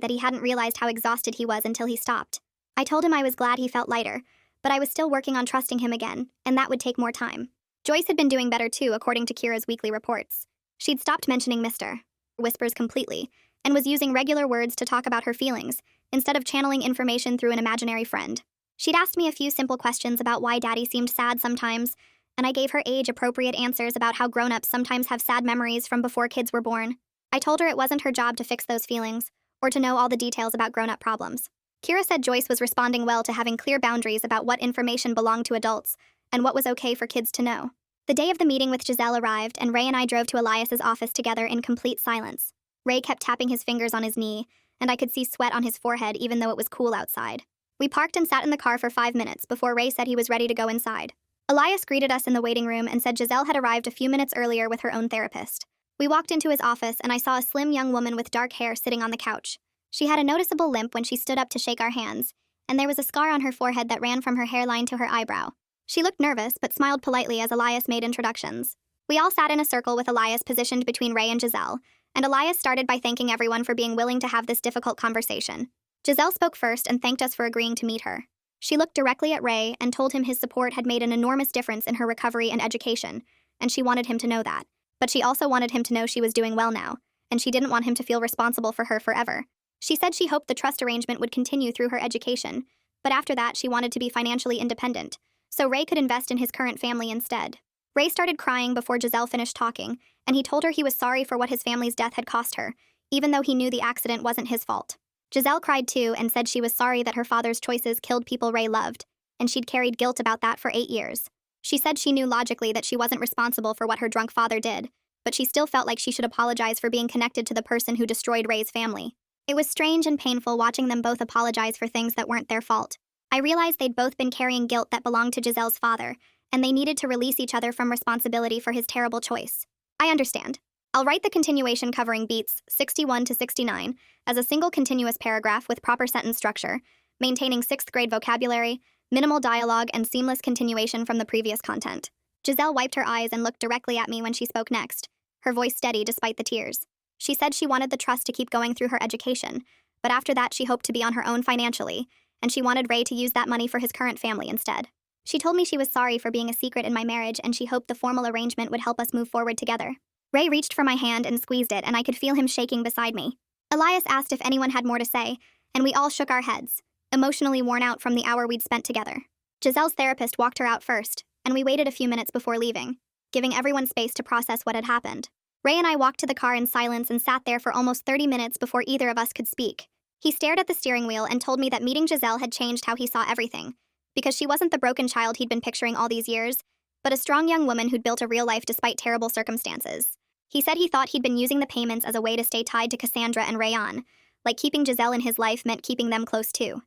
that he hadn't realized how exhausted he was until he stopped. I told him I was glad he felt lighter, but I was still working on trusting him again, and that would take more time. Joyce had been doing better too, according to Kira's weekly reports. She'd stopped mentioning Mr. Whispers completely, and was using regular words to talk about her feelings, instead of channeling information through an imaginary friend. She'd asked me a few simple questions about why Daddy seemed sad sometimes, and I gave her age-appropriate answers about how grown-ups sometimes have sad memories from before kids were born. I told her it wasn't her job to fix those feelings, or to know all the details about grown-up problems. Kira said Joyce was responding well to having clear boundaries about what information belonged to adults, and what was okay for kids to know. The day of the meeting with Giselle arrived, and Ray and I drove to Elias's office together in complete silence. Ray kept tapping his fingers on his knee, and I could see sweat on his forehead even though it was cool outside. We parked and sat in the car for 5 minutes before Ray said he was ready to go inside. Elias greeted us in the waiting room and said Giselle had arrived a few minutes earlier with her own therapist. We walked into his office and I saw a slim young woman with dark hair sitting on the couch. She had a noticeable limp when she stood up to shake our hands, and there was a scar on her forehead that ran from her hairline to her eyebrow. She looked nervous but smiled politely as Elias made introductions. We all sat in a circle with Elias positioned between Ray and Giselle, and Elias started by thanking everyone for being willing to have this difficult conversation. Giselle spoke first and thanked us for agreeing to meet her. She looked directly at Ray and told him his support had made an enormous difference in her recovery and education, and she wanted him to know that. But she also wanted him to know she was doing well now, and she didn't want him to feel responsible for her forever. She said she hoped the trust arrangement would continue through her education, but after that she wanted to be financially independent, so Ray could invest in his current family instead. Ray started crying before Giselle finished talking, and he told her he was sorry for what his family's death had cost her, even though he knew the accident wasn't his fault. Giselle cried too and said she was sorry that her father's choices killed people Ray loved, and she'd carried guilt about that for 8 years. She said she knew logically that she wasn't responsible for what her drunk father did, but she still felt like she should apologize for being connected to the person who destroyed Ray's family. It was strange and painful watching them both apologize for things that weren't their fault. I realized they'd both been carrying guilt that belonged to Giselle's father, and they needed to release each other from responsibility for his terrible choice. I understand. I'll write the continuation covering beats 61 to 69 as a single continuous paragraph with proper sentence structure, maintaining 6th grade vocabulary, minimal dialogue, and seamless continuation from the previous content. Giselle wiped her eyes and looked directly at me when she spoke next, her voice steady despite the tears. She said she wanted the trust to keep going through her education, but after that she hoped to be on her own financially, and she wanted Ray to use that money for his current family instead. She told me she was sorry for being a secret in my marriage and she hoped the formal arrangement would help us move forward together. Ray reached for my hand and squeezed it, and I could feel him shaking beside me. Elias asked if anyone had more to say, and we all shook our heads, emotionally worn out from the hour we'd spent together. Giselle's therapist walked her out first, and we waited a few minutes before leaving, giving everyone space to process what had happened. Ray and I walked to the car in silence and sat there for almost 30 minutes before either of us could speak. He stared at the steering wheel and told me that meeting Giselle had changed how he saw everything, because she wasn't the broken child he'd been picturing all these years, but a strong young woman who'd built a real life despite terrible circumstances. He said he thought he'd been using the payments as a way to stay tied to Cassandra and Rayon, like keeping Giselle in his life meant keeping them close too.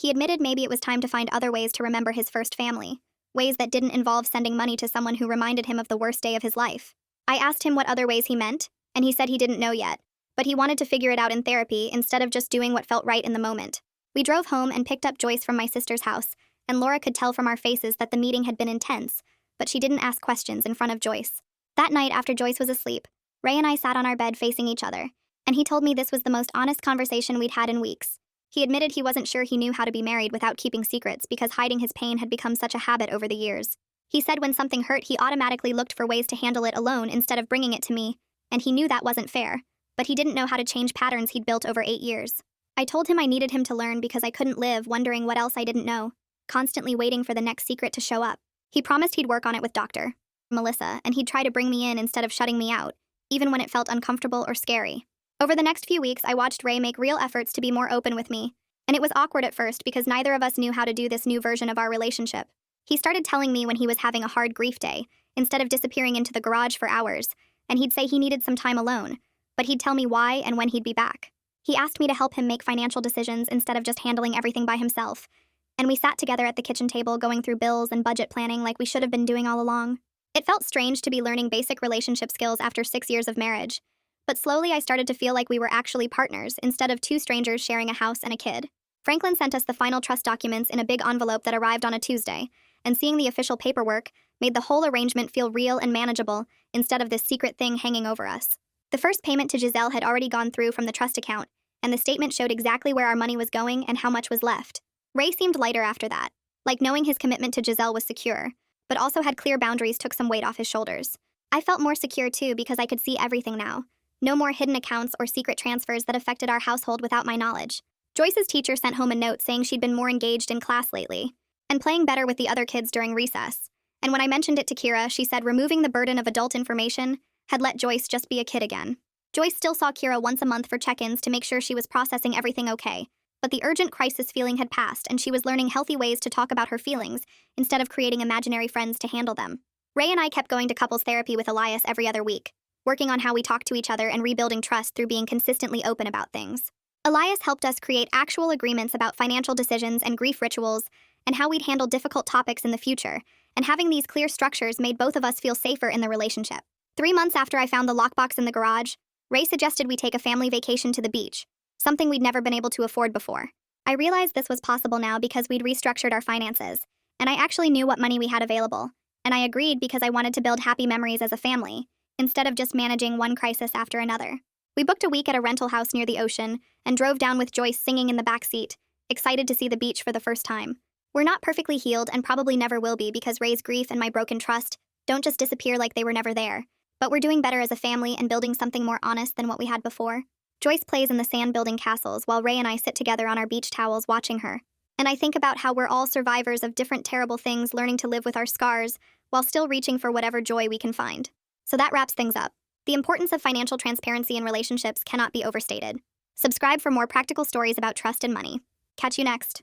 He admitted maybe it was time to find other ways to remember his first family, ways that didn't involve sending money to someone who reminded him of the worst day of his life. I asked him what other ways he meant, and he said he didn't know yet, but he wanted to figure it out in therapy instead of just doing what felt right in the moment. We drove home and picked up Joyce from my sister's house, and Laura could tell from our faces that the meeting had been intense, but she didn't ask questions in front of Joyce. That night, after Joyce was asleep, Ray and I sat on our bed facing each other, and he told me this was the most honest conversation we'd had in weeks. He admitted he wasn't sure he knew how to be married without keeping secrets because hiding his pain had become such a habit over the years. He said when something hurt, he automatically looked for ways to handle it alone instead of bringing it to me, and he knew that wasn't fair, but he didn't know how to change patterns he'd built over 8 years. I told him I needed him to learn because I couldn't live wondering what else I didn't know, constantly waiting for the next secret to show up. He promised he'd work on it with Dr. Melissa, and he'd try to bring me in instead of shutting me out, even when it felt uncomfortable or scary. Over the next few weeks, I watched Ray make real efforts to be more open with me, and it was awkward at first because neither of us knew how to do this new version of our relationship. He started telling me when he was having a hard grief day, instead of disappearing into the garage for hours, and he'd say he needed some time alone, but he'd tell me why and when he'd be back. He asked me to help him make financial decisions instead of just handling everything by himself, and we sat together at the kitchen table going through bills and budget planning like we should have been doing all along. It felt strange to be learning basic relationship skills after 6 years of marriage, but slowly I started to feel like we were actually partners instead of two strangers sharing a house and a kid. Franklin sent us the final trust documents in a big envelope that arrived on a Tuesday, and seeing the official paperwork made the whole arrangement feel real and manageable instead of this secret thing hanging over us. The first payment to Giselle had already gone through from the trust account, and the statement showed exactly where our money was going and how much was left. Ray seemed lighter after that, like knowing his commitment to Giselle was secure, but also had clear boundaries took some weight off his shoulders. I felt more secure too because I could see everything now. No more hidden accounts or secret transfers that affected our household without my knowledge. Joyce's teacher sent home a note saying she'd been more engaged in class lately, and playing better with the other kids during recess. And when I mentioned it to Kira, she said removing the burden of adult information had let Joyce just be a kid again. Joyce still saw Kira once a month for check-ins to make sure she was processing everything okay, but the urgent crisis feeling had passed and she was learning healthy ways to talk about her feelings instead of creating imaginary friends to handle them. Ray and I kept going to couples therapy with Elias every other week, working on how we talk to each other and rebuilding trust through being consistently open about things. Elias helped us create actual agreements about financial decisions and grief rituals and how we'd handle difficult topics in the future, and having these clear structures made both of us feel safer in the relationship. 3 months after I found the lockbox in the garage, Ray suggested we take a family vacation to the beach, something we'd never been able to afford before. I realized this was possible now because we'd restructured our finances, and I actually knew what money we had available, and I agreed because I wanted to build happy memories as a family, instead of just managing one crisis after another. We booked a week at a rental house near the ocean and drove down with Joyce singing in the back seat, excited to see the beach for the first time. We're not perfectly healed and probably never will be because Ray's grief and my broken trust don't just disappear like they were never there, but we're doing better as a family and building something more honest than what we had before. Joyce plays in the sand building castles while Ray and I sit together on our beach towels watching her. And I think about how we're all survivors of different terrible things learning to live with our scars while still reaching for whatever joy we can find. So that wraps things up. The importance of financial transparency in relationships cannot be overstated. Subscribe for more practical stories about trust and money. Catch you next.